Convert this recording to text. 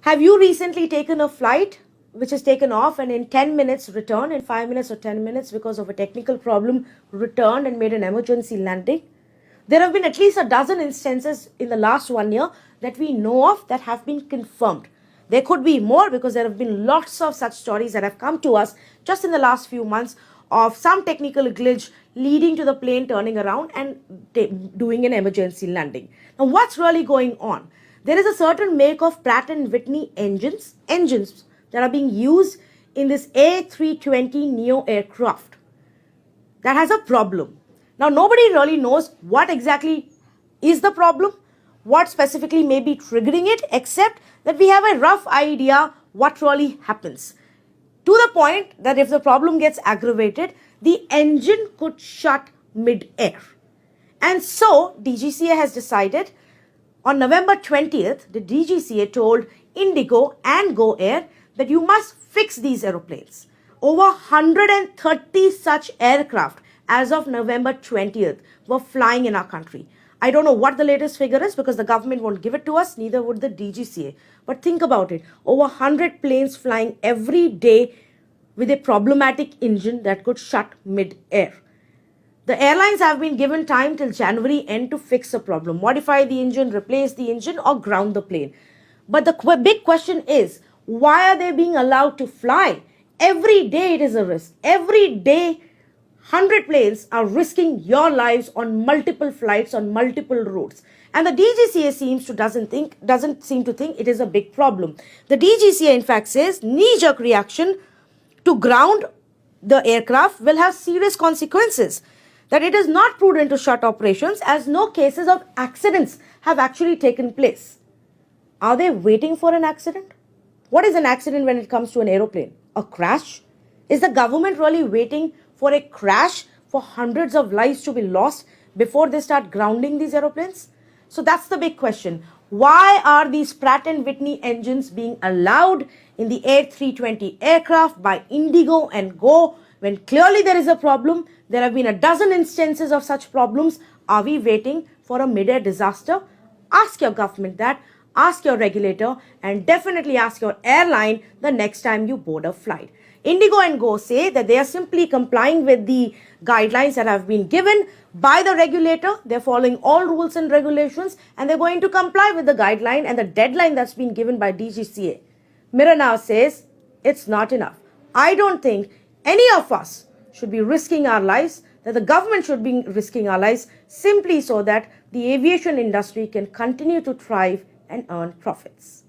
Have you recently taken a flight which is taken off and in 10 minutes returned, in 5 minutes or 10 minutes because of a technical problem returned and made an emergency landing? There have been at least a dozen instances in the last 1 year that we know of that have been confirmed. There could be more because there have been lots of such stories that have come to us just in the last few months of some technical glitch leading to the plane turning around and doing an emergency landing. Now, what's really going on? There is a certain make of Pratt & Whitney engines that are being used in this A320neo aircraft that has a problem. Now, nobody really knows what exactly is the problem, what specifically may be triggering it, except that we have a rough idea what really happens. To the point that if the problem gets aggravated, the engine could shut mid-air. And so, DGCA has decided on November 20th, the DGCA told Indigo and Go Air that you must fix these aeroplanes. Over 130 such aircraft as of November 20th were flying in our country. I don't know what the latest figure is because the government won't give it to us, neither would the DGCA. But think about it, over 100 planes flying every day with a problematic engine that could shut mid-air. The airlines have been given time till January end to fix the problem, modify the engine, replace the engine or ground the plane. But the big question is, why are they being allowed to fly? Every day it is a risk. Every day 100 planes are risking your lives on multiple flights on multiple routes. And the DGCA doesn't seem to think it is a big problem. The DGCA in fact says knee-jerk reaction to ground the aircraft will have serious consequences. That it is not prudent to shut operations as no cases of accidents have actually taken place. Are they waiting for an accident? What is an accident when it comes to an aeroplane? A crash? Is the government really waiting for a crash for hundreds of lives to be lost before they start grounding these aeroplanes? So that's the big question. Why are these Pratt & Whitney engines being allowed in the A320 aircraft by Indigo and Go when clearly there is a problem? There have been a dozen instances of such problems. Are we waiting for a mid-air disaster? Ask your government that, ask your regulator, and definitely ask your airline the next time you board a flight. Indigo and Go say that they are simply complying with the guidelines that have been given by the regulator. They're following all rules and regulations and they're going to comply with the guideline and the deadline that's been given by DGCA. Mirror now says it's not enough. I don't think any of us should be risking our lives, that the government should be risking our lives simply so that the aviation industry can continue to thrive and earn profits.